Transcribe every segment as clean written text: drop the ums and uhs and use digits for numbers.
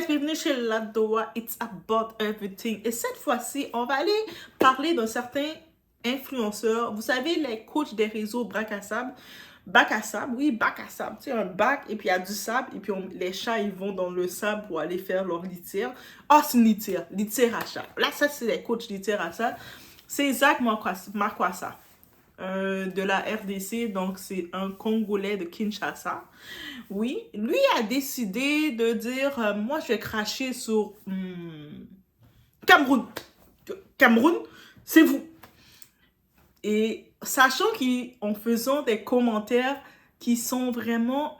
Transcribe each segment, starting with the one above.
guys, bienvenue chez Ladoa, it's about everything. Et cette fois-ci, on va aller parler d'un certain influenceur. Vous savez, les coachs des réseaux bac à sable. Bac à sable, oui, bac à sable. Tu sais, un bac, et puis il y a du sable, et puis les chats, ils vont dans le sable pour aller faire leur litière. Ah, c'est une litière à chat. Là, ça, c'est les coachs litière à chat. C'est Zach Makwassa. De la RDC, donc c'est un Congolais de Kinshasa. Oui, lui a décidé de dire moi je vais cracher sur Cameroun. Cameroun, c'est vous. Et sachant qu'en faisant des commentaires qui sont vraiment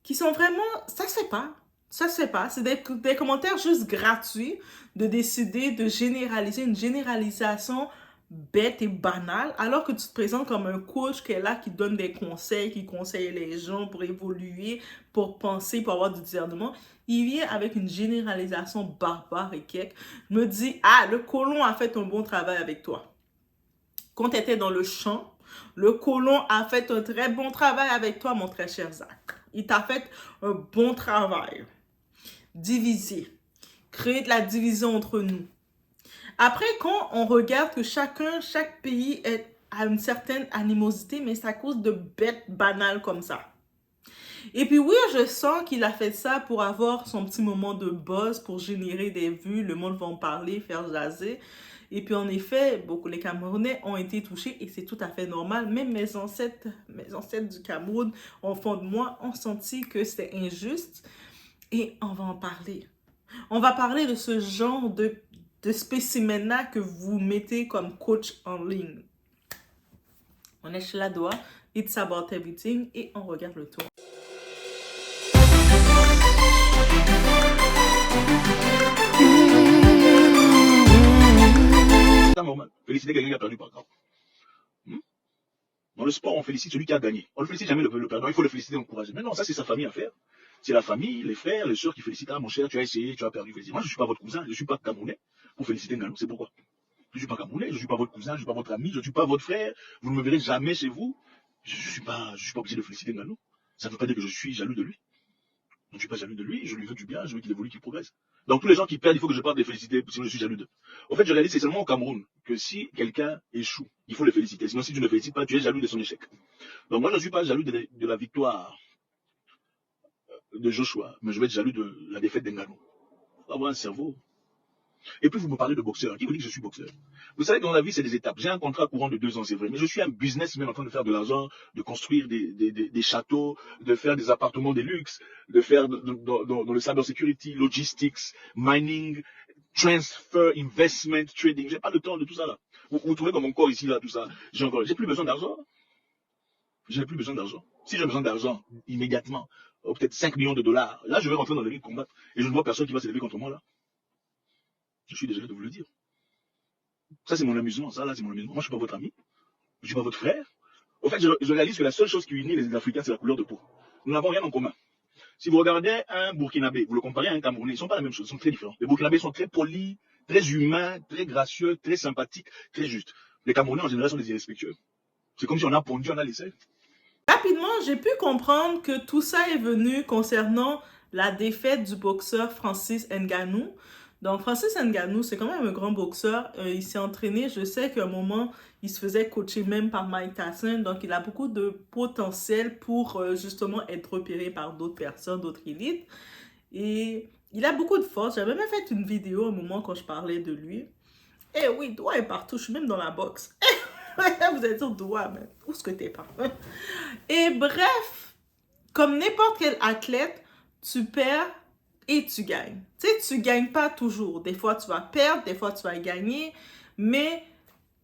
ça se fait pas. Ça se fait pas. C'est des commentaires juste gratuits de décider de généraliser une généralisation bête et banale, alors que tu te présentes comme un coach qui est là, qui donne des conseils, qui conseille les gens pour évoluer, pour penser, pour avoir du discernement. Il vient avec une généralisation barbare et quelque, me dit, ah, le colon a fait un bon travail avec toi. Quand tu étais dans le champ, le colon a fait un très bon travail avec toi, mon très cher Zach. Il t'a fait un bon travail. Diviser. Créer de la division entre nous. Après, quand on regarde que chaque pays a une certaine animosité, mais c'est à cause de bêtes banales comme ça. Et puis oui, je sens qu'il a fait ça pour avoir son petit moment de buzz, pour générer des vues, le monde va en parler, faire jaser. Et puis en effet, beaucoup les Camerounais ont été touchés et c'est tout à fait normal. Même mes ancêtres du Cameroun, au fond de moi, ont senti que c'était injuste. Et on va en parler. On va parler de ce genre de spécimen-là que vous mettez comme coach en ligne. On est chez Ladoa, it's about everything, et on regarde le tour. C'est normal. Féliciter quelqu'un qui a perdu par grave. Dans le sport, on félicite celui qui a gagné. On ne félicite jamais le perdant, il faut le féliciter et l'encourager. Mais non, ça c'est sa famille à faire. C'est la famille, les frères, les sœurs qui félicitent. Ah mon cher, tu as essayé, tu as perdu. Moi je ne suis pas votre cousin, je ne suis pas camerounais pour féliciter Ngannou. C'est pourquoi je ne suis pas camerounais, je ne suis pas votre cousin, je ne suis pas votre ami, je ne suis pas votre frère. Vous ne me verrez jamais chez vous. Je ne suis pas obligé de féliciter Ngannou. Ça ne veut pas dire que je suis jaloux de lui. Je ne suis pas jaloux de lui, je lui veux du bien, je veux qu'il évolue, qu'il progresse. Donc tous les gens qui perdent, il faut que je parte les féliciter, sinon je suis jaloux d'eux. En fait, je réalise c'est seulement au Cameroun que si quelqu'un échoue, il faut le féliciter. Sinon si tu ne le félicites pas, tu es jaloux de son échec. Donc moi je ne suis pas jaloux de la victoire de Joshua, mais je vais être jaloux de la défaite d'Ngannou. Il faut avoir un cerveau. Et puis vous me parlez de boxeur. Qui vous dit que je suis boxeur? Vous savez, dans la vie, c'est des étapes. J'ai un contrat courant de 2 ans, c'est vrai. Mais je suis un businessman en train de faire de l'argent, de construire des châteaux, de faire des appartements de luxe, de faire dans le cyber security, logistics, mining, transfer, investment, trading. J'ai pas le temps de tout ça là. Vous trouvez comme mon corps ici là, tout ça. J'ai plus besoin d'argent. Je n'ai plus besoin d'argent. Si j'ai besoin d'argent immédiatement, peut-être 5 millions de dollars, là je vais rentrer dans le ring de combat. Et je ne vois personne qui va s'élever contre moi là. Je suis désolé de vous le dire. Ça, c'est mon amusement. Ça, là, c'est mon amusement. Moi, je ne suis pas votre ami. Je ne suis pas votre frère. Au fait, je réalise que la seule chose qui unit les Africains, c'est la couleur de peau. Nous n'avons rien en commun. Si vous regardez un Burkinabé, vous le comparez à un Camerounais, ils ne sont pas la même chose. Ils sont très différents. Les Burkinabés sont très polis, très humains, très gracieux, très sympathiques, très justes. Les Camerounais, en général, sont des irrespectueux. C'est comme si on a pondu, on a laissé. Rapidement, j'ai pu comprendre que tout ça est venu concernant la défaite du boxeur Francis Ngannou. Donc, Francis Ngannou, c'est quand même un grand boxeur. Il s'est entraîné. Je sais qu'à un moment, il se faisait coacher même par Mike Tyson. Donc, il a beaucoup de potentiel pour justement être repéré par d'autres personnes, d'autres élites. Et il a beaucoup de force. J'avais même fait une vidéo à un moment quand je parlais de lui. Eh oui, doigt est partout. Je suis même dans la boxe. Vous allez dire doigt, mais où est-ce que t'es pas? Et bref, comme n'importe quel athlète, tu perds et tu gagnes. Tu sais, tu gagnes pas toujours. Des fois, tu vas perdre, des fois, tu vas gagner. Mais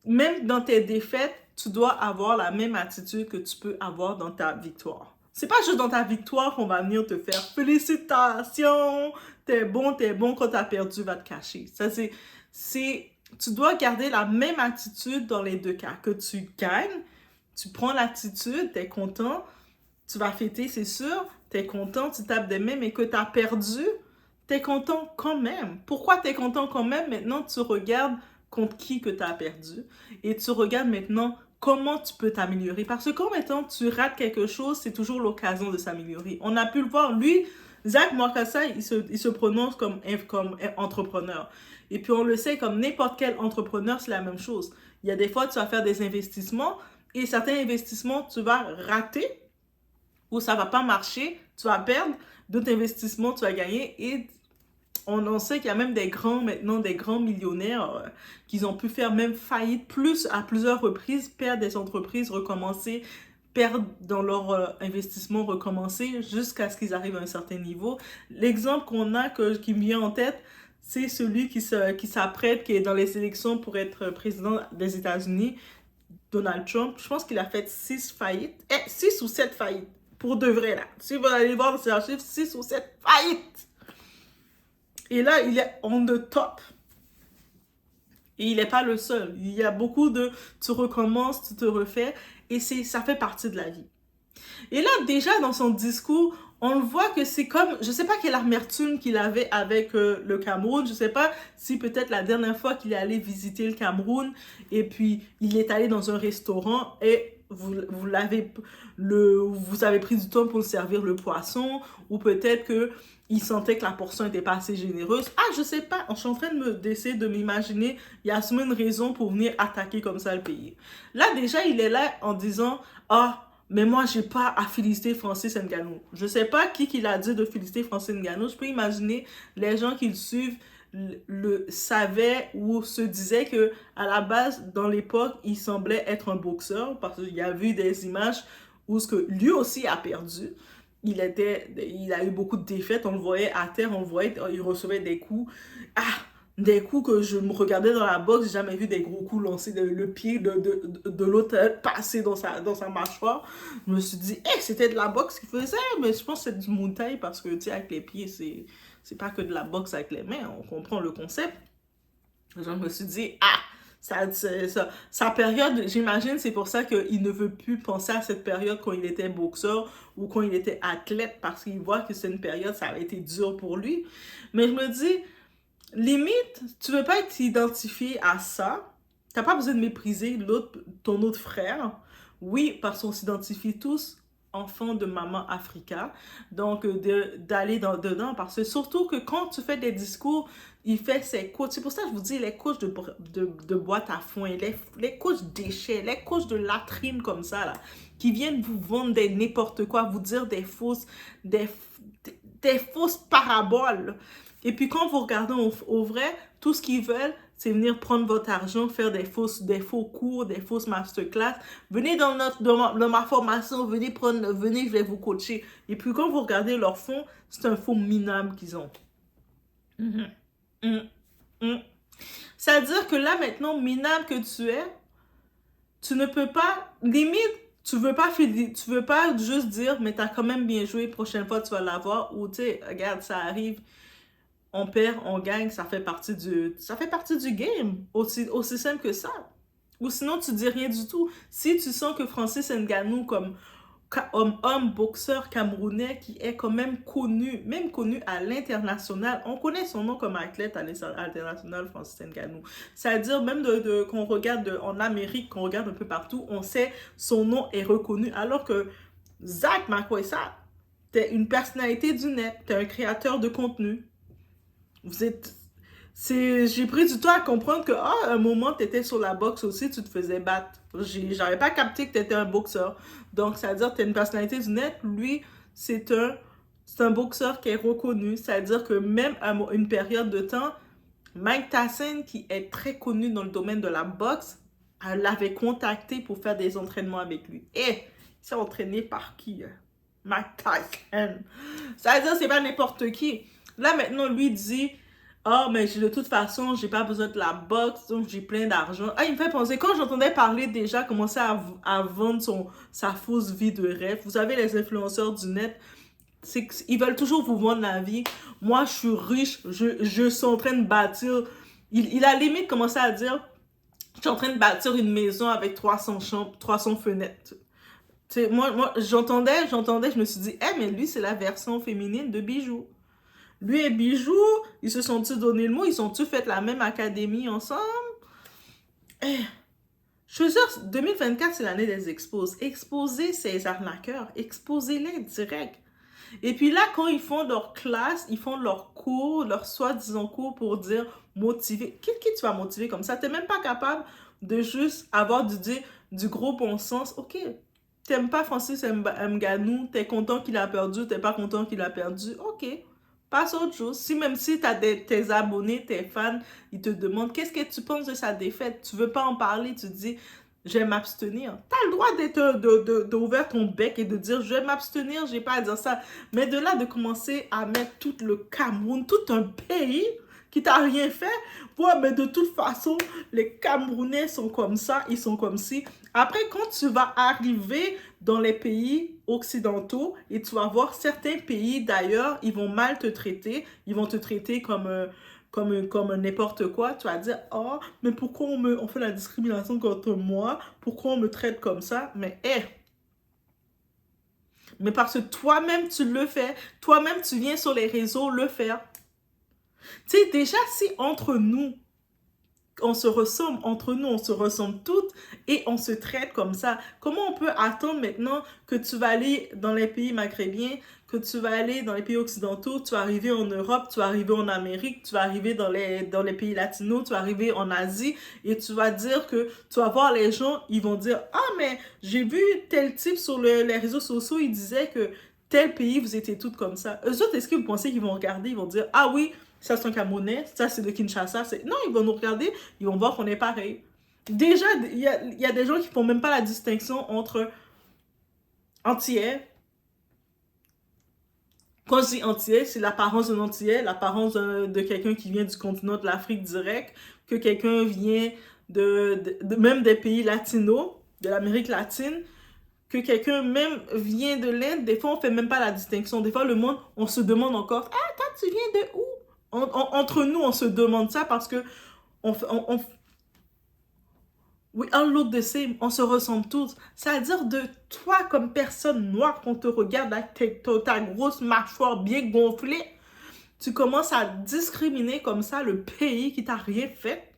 même dans tes défaites, tu dois avoir la même attitude que tu peux avoir dans ta victoire. C'est pas juste dans ta victoire qu'on va venir te faire félicitations, t'es bon, quand t'as perdu, va te cacher. Ça, tu dois garder la même attitude dans les deux cas. Que tu gagnes, tu prends l'attitude, t'es content, tu vas fêter, c'est sûr, t'es content, tu tapes des mains, mais que t'as perdu, t'es content quand même. Pourquoi t'es content quand même? Maintenant, tu regardes contre qui que t'as perdu et tu regardes maintenant comment tu peux t'améliorer. Parce que quand maintenant tu rates quelque chose, c'est toujours l'occasion de s'améliorer. On a pu le voir, lui, Zach Mwakasa, il se prononce comme entrepreneur. Et puis on le sait, comme n'importe quel entrepreneur, c'est la même chose. Il y a des fois, tu vas faire des investissements et certains investissements, tu vas rater ou ça va pas marcher, tu vas perdre. D'autres investissements, tu vas gagner. Et on sait qu'il y a même maintenant des grands millionnaires qui ont pu faire même faillite à plusieurs reprises, perdre des entreprises, recommencer, perdre dans leur investissement, recommencer jusqu'à ce qu'ils arrivent à un certain niveau. L'exemple qu'on a, qui me vient en tête, c'est celui qui s'apprête, qui est dans les élections pour être président des États-Unis, Donald Trump. Je pense qu'il a fait 6 faillites, 6 ou 7 faillites, pour de vrai, là. Si vous allez voir dans ces archives, 6 ou 7 faillites. Et là, il est on the top. Et il n'est pas le seul. Il y a beaucoup de tu recommences, tu te refais, et ça fait partie de la vie. Et là, déjà, dans son discours, on le voit que c'est comme, je sais pas quelle amertume qu'il avait avec le Cameroun, je sais pas si peut-être la dernière fois qu'il est allé visiter le Cameroun, et puis il est allé dans un restaurant, et vous avez pris du temps pour le servir le poisson, ou peut-être que il sentait que la portion n'était pas assez généreuse. Ah, je sais pas, je suis en train d'essayer de m'imaginer, il y a sûrement une raison pour venir attaquer comme ça le pays. Là, déjà, il est là en disant, ah, mais moi, j'ai pas à féliciter Francis Ngannou. Je sais pas qui l'a dit de féliciter Francis Ngannou. Je peux imaginer les gens qui le suivent le savaient ou se disaient que à la base, dans l'époque, il semblait être un boxeur parce qu'il y a vu des images où ce que lui aussi a perdu. Il a eu beaucoup de défaites, on le voyait à terre, on le voyait, il recevait des coups. Ah, des coups que je me regardais dans la boxe, j'ai jamais vu des gros coups lancés, le pied de l'autre passer dans sa mâchoire. Je me suis dit, c'était de la boxe qu'il faisait, mais je pense que c'est du Muay Thai parce que, tu sais, avec les pieds, c'est pas que de la boxe avec les mains, on comprend le concept. Je me suis dit, sa période, j'imagine, c'est pour ça qu'il ne veut plus penser à cette période quand il était boxeur ou quand il était athlète, parce qu'il voit que c'est une période, ça a été dur pour lui. Mais je me dis, limite, tu veux pas être identifié à ça. T'as pas besoin de mépriser ton autre frère. Oui, parce qu'on s'identifie tous enfants de maman Africa. Donc, d'aller dedans. Parce que surtout que quand tu fais des discours, il fait ses coachs. C'est pour ça que je vous dis, les coachs de boîte à foin, les coachs déchets, les coachs de latrine comme ça, là, qui viennent vous vendre n'importe quoi, vous dire des fausses paraboles. Et puis quand vous regardez au vrai, tout ce qu'ils veulent, c'est venir prendre votre argent, faire des faux cours, des fausses masterclass. Venez dans ma formation, venez, je vais vous coacher. Et puis quand vous regardez leur fond, c'est un fond minable qu'ils ont. C'est-à-dire que là, maintenant, minable que tu es, tu ne peux pas, limite, tu veux pas juste dire, mais t'as quand même bien joué, prochaine fois tu vas l'avoir, ou tu sais, regarde, ça arrive, on perd, on gagne, ça fait partie du game, aussi simple que ça. Ou sinon, tu dis rien du tout. Si tu sens que Francis Ngannou, comme homme boxeur camerounais qui est quand même connu à l'international, on connaît son nom comme athlète à l'international, Francis Ngannou. C'est-à-dire, même qu'on regarde en Amérique, qu'on regarde un peu partout, on sait son nom est reconnu, alors que Zach Makwesa, t'es une personnalité du net, t'es un créateur de contenu. J'ai pris du temps à comprendre que, à un moment, tu étais sur la boxe aussi, tu te faisais battre. J'avais pas capté que tu étais un boxeur. Donc, c'est-à-dire que tu es une personnalité du net. Lui, c'est un boxeur qui est reconnu. C'est-à-dire que même à une période de temps, Mike Tyson, qui est très connu dans le domaine de la boxe, l'avait contacté pour faire des entraînements avec lui. Et il s'est entraîné par qui? Mike Tyson. C'est-à-dire que c'est pas n'importe qui. Là, maintenant, lui dit, mais de toute façon, j'ai pas besoin de la boxe, donc j'ai plein d'argent. Ah, il me fait penser, quand j'entendais parler déjà, commencer à vendre sa fausse vie de rêve. Vous savez, les influenceurs du net, ils veulent toujours vous vendre la vie. Moi, je suis riche, je suis en train de bâtir. Il a limite commencé à dire, je suis en train de bâtir une maison avec 300 chambres, 300 fenêtres. T'sais, moi j'entendais, je me suis dit, mais lui, c'est la version féminine de Bijou. Lui et Bijou, ils se sont-ils donné le mot? Ils ont-ils fait la même académie ensemble? Je suis sûre, 2024, c'est l'année des exposes. Exposez ces arnaqueurs. Exposez-les direct. Et puis là, quand ils font leur classe, ils font leur cours, leur soi-disant cours pour dire motiver. Qui tu vas motiver comme ça? T'es même pas capable de juste avoir du gros bon sens. Ok, t'aimes pas Francis Ngannou, t'es content qu'il a perdu, t'es pas content qu'il a perdu. Ok, passe à autre chose. Si même si t'as tes abonnés, tes fans, ils te demandent qu'est-ce que tu penses de sa défaite, tu veux pas en parler, tu dis je vais m'abstenir. T'as le droit d'ouvrir ton bec et de dire je vais m'abstenir, j'ai pas à dire ça. Mais de là de commencer à mettre tout le Cameroun, tout un pays qui t'a rien fait, ouais, mais de toute façon, les Camerounais sont comme ça, ils sont comme ci. Après, quand tu vas arriver dans les pays occidentaux et tu vas voir certains pays d'ailleurs, ils vont mal te traiter, ils vont te traiter comme n'importe quoi, tu vas dire, oh, mais pourquoi on fait la discrimination contre moi? Pourquoi on me traite comme ça? Mais, mais parce que toi-même, tu le fais. Toi-même, tu viens sur les réseaux le faire. Tu sais, déjà, si entre nous, on se ressemble, entre nous, on se ressemble toutes et on se traite comme ça. Comment on peut attendre maintenant que tu vas aller dans les pays maghrébiens, que tu vas aller dans les pays occidentaux, tu vas arriver en Europe, tu vas arriver en Amérique, tu vas arriver dans les pays latinos, tu vas arriver en Asie et tu vas dire que tu vas voir les gens, ils vont dire « Ah, mais j'ai vu tel type sur les réseaux sociaux, il disait que tel pays, vous étiez toutes comme ça. » Eux autres, est-ce que vous pensez qu'ils vont regarder, ils vont dire « Ah oui, ça c'est un Camerounais, ça c'est de Kinshasa. » Non, ils vont nous regarder, ils vont voir qu'on est pareil. Déjà, il y a des gens qui font même pas la distinction entre Antillais. Quand je dis Antillais, c'est l'apparence d'un Antillais, l'apparence de quelqu'un qui vient du continent de l'Afrique direct, que quelqu'un vient même des pays latinos, de l'Amérique latine, que quelqu'un même vient de l'Inde. Des fois, on fait même pas la distinction. Des fois, le monde, on se demande encore, ah, toi, tu viens de où? Entre nous, on se demande ça parce que we all look the same, on se ressemble tous. C'est-à-dire de toi comme personne noire, qu'on te regarde avec ta grosse mâchoire bien gonflée, tu commences à discriminer comme ça le pays qui t'a rien fait.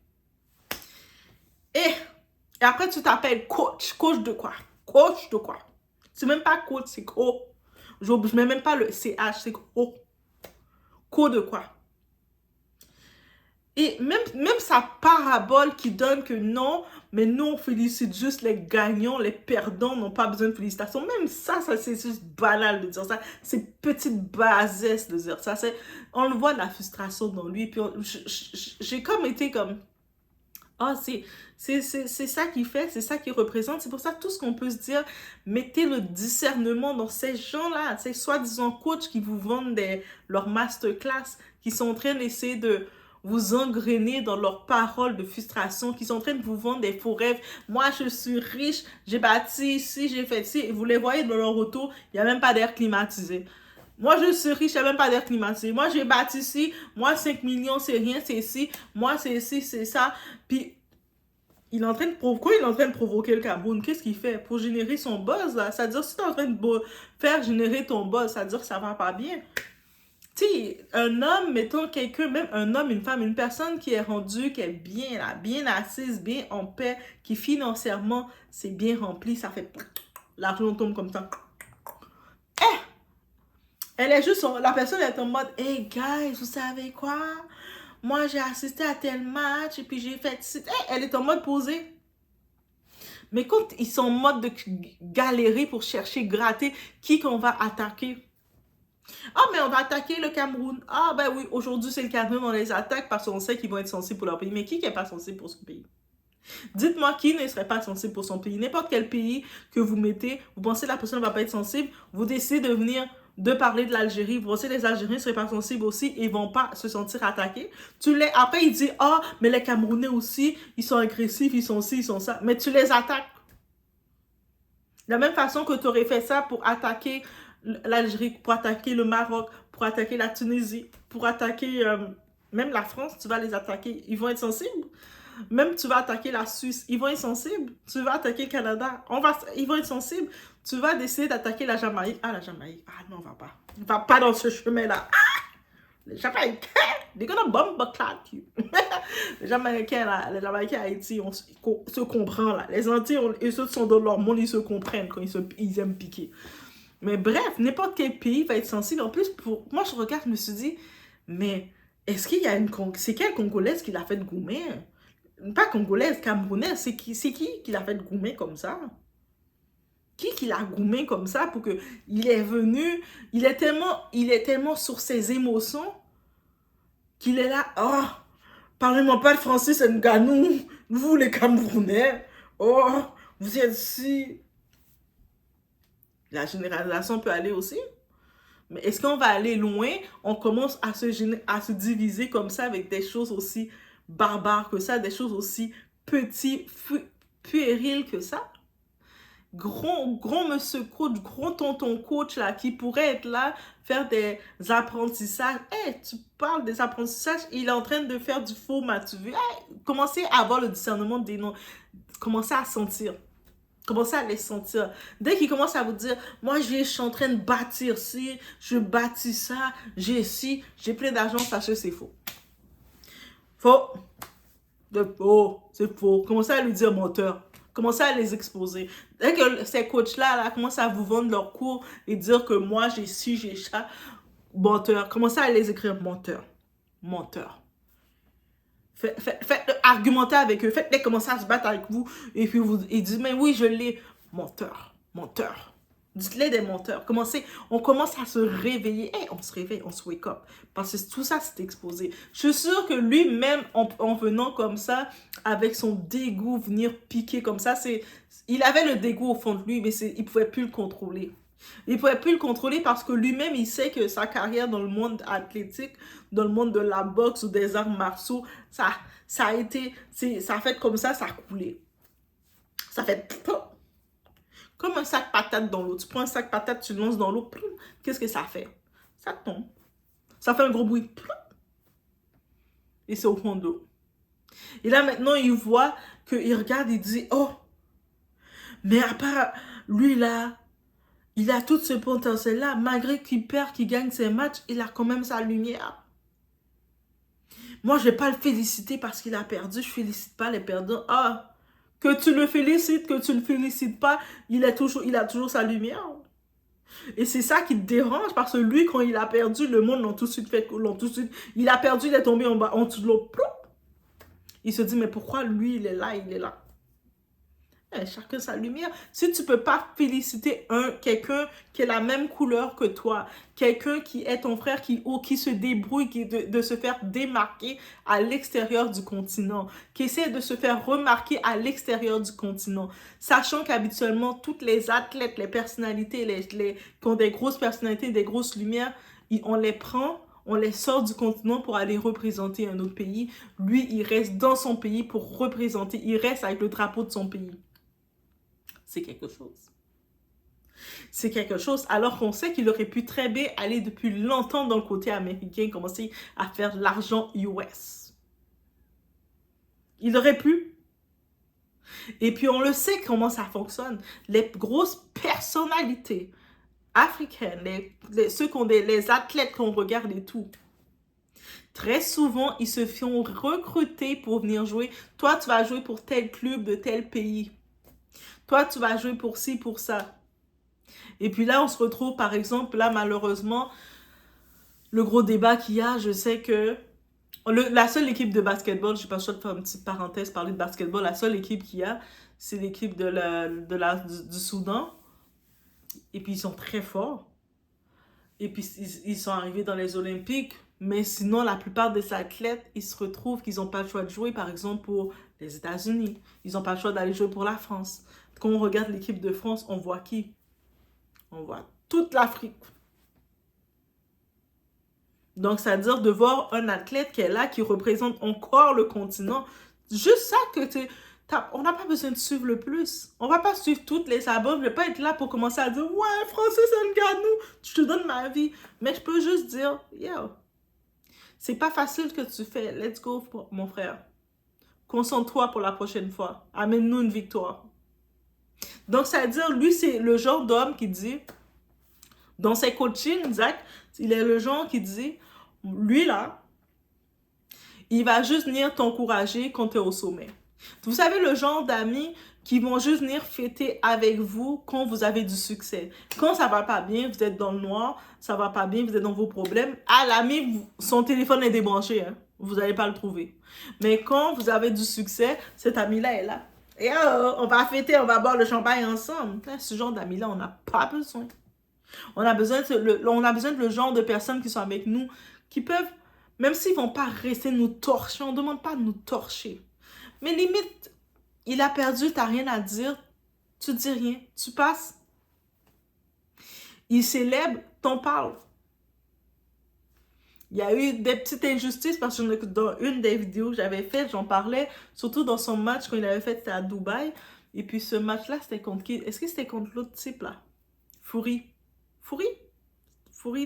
Et après, tu t'appelles coach. Coach de quoi? Coach de quoi? C'est même pas coach, c'est co. Je mets même pas le CH, c'est co. Co de quoi? Et même sa parabole qui donne que non, mais nous on félicite juste les gagnants, les perdants n'ont pas besoin de félicitations. Même ça c'est juste banal de dire ça. C'est petite bassesse de dire ça. On le voit la frustration dans lui. Puis j'ai comme été comme, ah, c'est ça qu'il fait, c'est ça qu'il représente. C'est pour ça tout ce qu'on peut se dire, mettez le discernement dans ces gens-là, ces soi-disant coachs qui vous vendent leur masterclass, qui sont en train d'essayer de vous engrainer dans leurs paroles de frustration, qui sont en train de vous vendre des faux rêves. Moi, je suis riche, j'ai bâti ici, j'ai fait ci, et vous les voyez dans leur auto, il n'y a même pas d'air climatisé. Moi, je suis riche, il n'y a même pas d'air climatisé. Moi, j'ai bâti ici, moi, 5 millions, c'est rien, c'est ici, moi, c'est ici, c'est ça. Puis, il est en train de provoquer le Cameroun? Qu'est-ce qu'il fait? Pour générer son buzz, là. C'est-à-dire, si tu es en train de faire générer ton buzz, c'est-à-dire que ça va pas bien. Tu sais, un homme, mettons quelqu'un, même un homme, une femme, une personne qui est rendue, qui est bien là, bien assise, bien en paix, qui financièrement, c'est bien rempli, ça fait... L'argent tombe comme ça. Elle est juste, la personne est en mode, hey guys, vous savez quoi? Moi, j'ai assisté à tel match et puis j'ai fait... elle est en mode posé. Mais quand ils sont en mode de galérer pour chercher, gratter, qui qu'on va attaquer? Ah, mais on va attaquer le Cameroun. Ah, ben oui, aujourd'hui, c'est le Cameroun, on les attaque parce qu'on sait qu'ils vont être sensibles pour leur pays. Mais qui n'est pas sensible pour son pays? Dites-moi qui ne serait pas sensible pour son pays. N'importe quel pays que vous mettez, vous pensez que la personne ne va pas être sensible, vous décidez de venir de parler de l'Algérie, vous pensez que les Algériens ne seraient pas sensibles aussi et ne vont pas se sentir attaqués. Après, il dit, ah, mais les Camerounais aussi, ils sont agressifs, ils sont ci, ils sont ça. Mais tu les attaques. De la même façon que tu aurais fait ça pour attaquer l'Algérie, pour attaquer le Maroc, pour attaquer la Tunisie, pour attaquer même la France, tu vas les attaquer. Ils vont être sensibles. Même tu vas attaquer la Suisse, ils vont être sensibles. Tu vas attaquer le Canada, ils vont être sensibles. Tu vas décider d'attaquer la Jamaïque. Ah, la Jamaïque. Ah non, on va pas. On va pas dans ce chemin-là. Ah! Les Jamaïcains, they're gonna bomb you. Les Jamaïcains, là, les Jamaïcains à Haïti, on se comprend, là. Les Antilles, eux autres sont dans leur monde, ils se comprennent quand ils aiment piquer. Mais bref, n'importe quel pays va être sensible. En plus, pour moi, je regarde, je me suis dit, mais est-ce qu'il y a une... C'est quelle Congolaise qui l'a fait goumer? Pas Congolaise, Camerounaise. C'est qui l'a fait goumer comme ça? Qui l'a goumé comme ça pour que il est venu, il est tellement sur ses émotions qu'il est là, oh, parlez-moi pas de Francis Ngannou, vous les Camerounais, oh, vous êtes si... La généralisation peut aller aussi. Mais est-ce qu'on va aller loin? On commence à se diviser comme ça avec des choses aussi barbares que ça, des choses aussi petites, puériles que ça? Grand monsieur coach, grand tonton coach là, qui pourrait être là, faire des apprentissages. Hey, tu parles des apprentissages, il est en train de faire du faux tu vu? Hey, commencez à avoir le discernement des noms. Commencez à sentir. Commencez à les sentir. Dès qu'il commence à vous dire, moi je suis en train de bâtir ci, je bâtis ça, j'ai ci, j'ai plein d'argent, sachez c'est faux. Faux. C'est faux. Commencez à lui dire menteur. Commencez à les exposer. Dès que ces coachs-là commencent à vous vendre leurs cours et dire que moi, j'ai ci, j'ai ça, menteur. Commencez à les écrire menteur. Menteur. Faites argumenter avec eux. Faites-les commencer à se battre avec vous. Et puis ils disent, mais oui, je l'ai. Menteur. Menteur. Dites-les des menteurs. On commence à se réveiller. Hey, on se réveille, on se wake up. Parce que tout ça, c'est exposé. Je suis sûre que lui-même, en venant comme ça, avec son dégoût, venir piquer comme ça, il avait le dégoût au fond de lui, mais il ne pouvait plus le contrôler. Il ne pouvait plus le contrôler parce que lui-même, il sait que sa carrière dans le monde athlétique, dans le monde de la boxe ou des arts martiaux, ça a fait comme ça a coulé. Ça fait... Comme un sac patate dans l'eau. Tu prends un sac patate, tu le lances dans l'eau. Qu'est-ce que ça fait? Ça tombe. Ça fait un gros bruit. Et c'est au fond de l'eau. Et là, maintenant, il voit qu'il regarde, il dit, oh, mais à part lui, là, il a tout ce potentiel-là. Malgré qu'il perd, qu'il gagne ses matchs, il a quand même sa lumière. Moi, je ne vais pas le féliciter parce qu'il a perdu. Je ne félicite pas les perdants. Ah, que tu le félicites, que tu ne le félicites pas, il a toujours sa lumière. Et c'est ça qui te dérange parce que lui, quand il a perdu, le monde l'a tout de suite fait. Il a perdu, il est tombé en bas, en dessous de l'eau. Il se dit, mais pourquoi lui, il est là, il est là? Chacun sa lumière. Si tu ne peux pas féliciter quelqu'un qui est la même couleur que toi, quelqu'un qui est ton frère, qui se débrouille, de se faire démarquer à l'extérieur du continent, qui essaie de se faire remarquer à l'extérieur du continent, sachant qu'habituellement, toutes les athlètes, les personnalités, qui ont des grosses personnalités, des grosses lumières, on les prend, on les sort du continent pour aller représenter un autre pays. Lui, il reste dans son pays pour représenter, il reste avec le drapeau de son pays. C'est quelque chose. C'est quelque chose, alors qu'on sait qu'il aurait pu très bien aller depuis longtemps dans le côté américain, commencer à faire l'argent US. Il aurait pu. Et puis on le sait comment ça fonctionne. Les grosses personnalités africaines, ceux qui ont les athlètes qu'on regarde et tout, très souvent, ils se font recruter pour venir jouer. Toi, tu vas jouer pour tel club de tel pays. Toi, tu vas jouer pour ci, pour ça. Et puis là, on se retrouve, par exemple, là, malheureusement, le gros débat qu'il y a, je sais que la seule équipe de basketball, je ne sais pas, je vais faire une petite parenthèse, parler de basketball, la seule équipe qu'il y a, c'est l'équipe du Soudan. Et puis, ils sont très forts. Et puis, ils sont arrivés dans les Olympiques. Mais sinon, la plupart des athlètes, ils se retrouvent qu'ils n'ont pas le choix de jouer, par exemple, pour les États-Unis. Ils n'ont pas le choix d'aller jouer pour la France. Quand on regarde l'équipe de France, on voit qui? On voit toute l'Afrique. Donc, c'est-à-dire de voir un athlète qui est là, qui représente encore le continent. Juste ça que on n'a pas besoin de suivre le plus. On va pas suivre toutes les albums. Je vais pas être là pour commencer à dire « Ouais, Francis Ngannou, je te donne ma vie. » Mais je peux juste dire « Yo, c'est pas facile que tu fais. Let's go, mon frère. Concentre-toi pour la prochaine fois. Amène-nous une victoire. » Donc, c'est-à-dire, lui, c'est le genre d'homme qui dit, dans ses coachings, Zach, il est le genre qui dit, lui, là, il va juste venir t'encourager quand tu es au sommet. Vous savez, le genre d'ami qui vont juste venir fêter avec vous quand vous avez du succès. Quand ça va pas bien, vous êtes dans le noir, ça va pas bien, vous êtes dans vos problèmes, à l'ami, son téléphone est débranché, hein. Vous n'allez pas le trouver. Mais quand vous avez du succès, cet ami-là est là. Et on va fêter, on va boire le champagne ensemble. Ce genre d'amis-là, on n'a pas besoin. On a besoin de le genre de personnes qui sont avec nous, qui peuvent, même s'ils vont pas rester nous torcher, on ne demande pas de nous torcher. Mais limite, il a perdu, t'as rien à dire, tu dis rien, tu passes. Il célèbre, t'en parles. Il y a eu des petites injustices parce que dans une des vidéos que j'avais faites, j'en parlais, surtout dans son match quand il avait fait à Dubaï. Et puis ce match-là, c'était contre qui? Est-ce que c'était contre l'autre type là? Fury,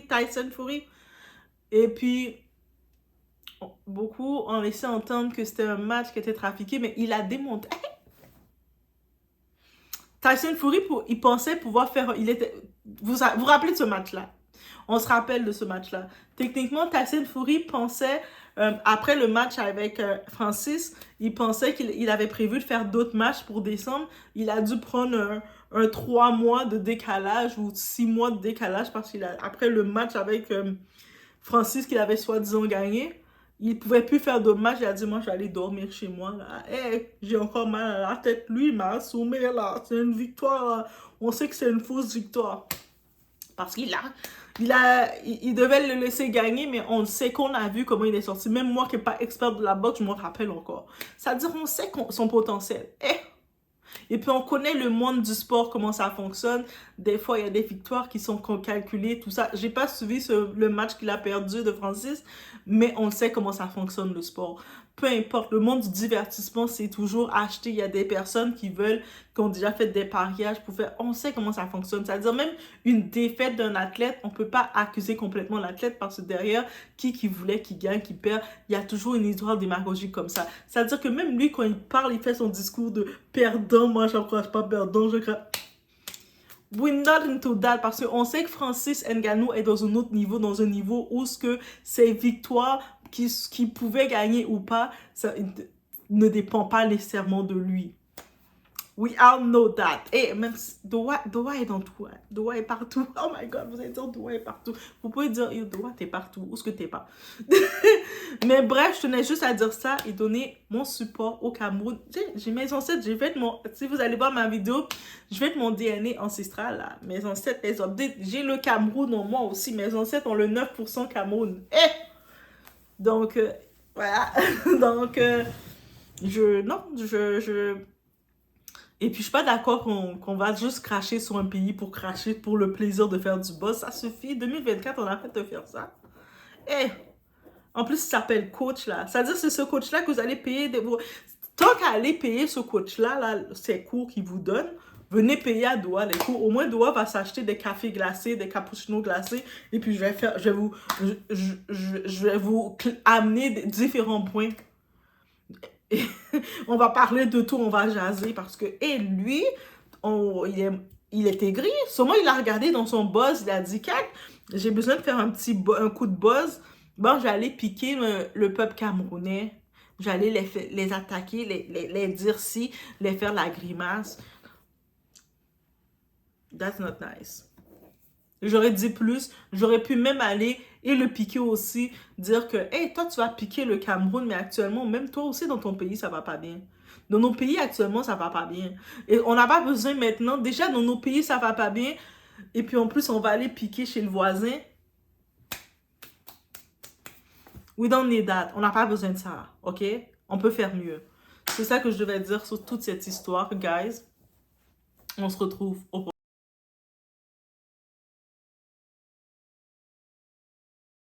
Tyson Fury. Et puis, beaucoup ont laissé entendre que c'était un match qui était trafiqué, mais il a démontré. Tyson Fury, il pensait pouvoir faire... Vous vous rappelez de ce match-là? On se rappelle de ce match-là. Techniquement, Tyson Fury pensait, après le match avec Francis, il pensait qu'il avait prévu de faire d'autres matchs pour décembre. Il a dû prendre un 3 mois de décalage ou 6 mois de décalage parce qu'après le match avec Francis qu'il avait soi-disant gagné, il pouvait plus faire de match. Il a dit, moi, je vais aller dormir chez moi. Hey, j'ai encore mal à la tête. Lui, il m'a assommé, là. C'est une victoire. On sait que c'est une fausse victoire. Parce qu'il il devait le laisser gagner, mais on sait qu'on a vu comment il est sorti. Même moi qui n'ai pas expert de la boxe, je m'en rappelle encore. C'est-à-dire, on sait son potentiel. Et puis, on connaît le monde du sport, comment ça fonctionne. Des fois, il y a des victoires qui sont calculées, tout ça. J'ai pas suivi le match qu'il a perdu de Francis, mais on sait comment ça fonctionne, le sport. Peu importe, le monde du divertissement, c'est toujours acheté. Il y a des personnes qui ont déjà fait des pariages pour faire... On sait comment ça fonctionne. C'est-à-dire, même une défaite d'un athlète, on peut pas accuser complètement l'athlète parce que derrière, qui voulait, qui gagne, qui perd, il y a toujours une histoire démagogique comme ça. C'est-à-dire que même lui, quand il parle, il fait son discours de perdant. Moi, je n'encourage pas perdant, je crois. We're not into that parce qu'on sait que Francis Ngannou est dans un autre niveau, dans un niveau où ses victoires qui pouvaient gagner ou pas, ça ne dépend pas nécessairement de lui. We all know that. Et même Doha est dans tout. Hein. Doha est partout. Oh my God, vous allez dire Doha est partout. Vous pouvez dire, Doha, t'es partout. Où est-ce que t'es pas? Mais bref, je tenais juste à dire ça et donner mon support au Cameroun. J'ai mes ancêtres, si vous allez voir ma vidéo, je vais être mon DNA ancestral, là. Mes ancêtres, les updates. J'ai le Cameroun en moi aussi. Mes ancêtres ont le 9% Cameroun. Donc, voilà. Donc, Et puis, je suis pas d'accord qu'on va juste cracher sur un pays pour cracher pour le plaisir de faire du buzz. Ça suffit. 2024, on a fait de faire ça. En plus, il s'appelle coach, là. C'est-à-dire, c'est ce coach-là que vous allez payer. Tant qu'à aller payer ce coach-là, ces cours qu'il vous donne, venez payer à Doha les cours. Au moins, Doha va s'acheter des cafés glacés, des cappuccinos glacés. Et puis, je vais vous amener différents points. Et on va parler de tout, on va jaser parce que, lui, il est aigri. Sûrement, il a regardé dans son buzz, il a dit, j'ai besoin de faire un coup de buzz. Bon, j'allais piquer le peuple camerounais. J'allais les attaquer, les dire si, les faire la grimace. That's not nice. J'aurais dit plus, j'aurais pu même aller et le piquer aussi, dire que, hey, toi, tu vas piquer le Cameroun, mais actuellement, même toi aussi, dans ton pays, ça va pas bien. Dans nos pays, actuellement, ça va pas bien. Et on n'a pas besoin maintenant, déjà, dans nos pays, ça va pas bien, et puis en plus, on va aller piquer chez le voisin. We don't need that. On n'a pas besoin de ça, ok? On peut faire mieux. C'est ça que je devais dire sur toute cette histoire, guys. On se retrouve au prochain.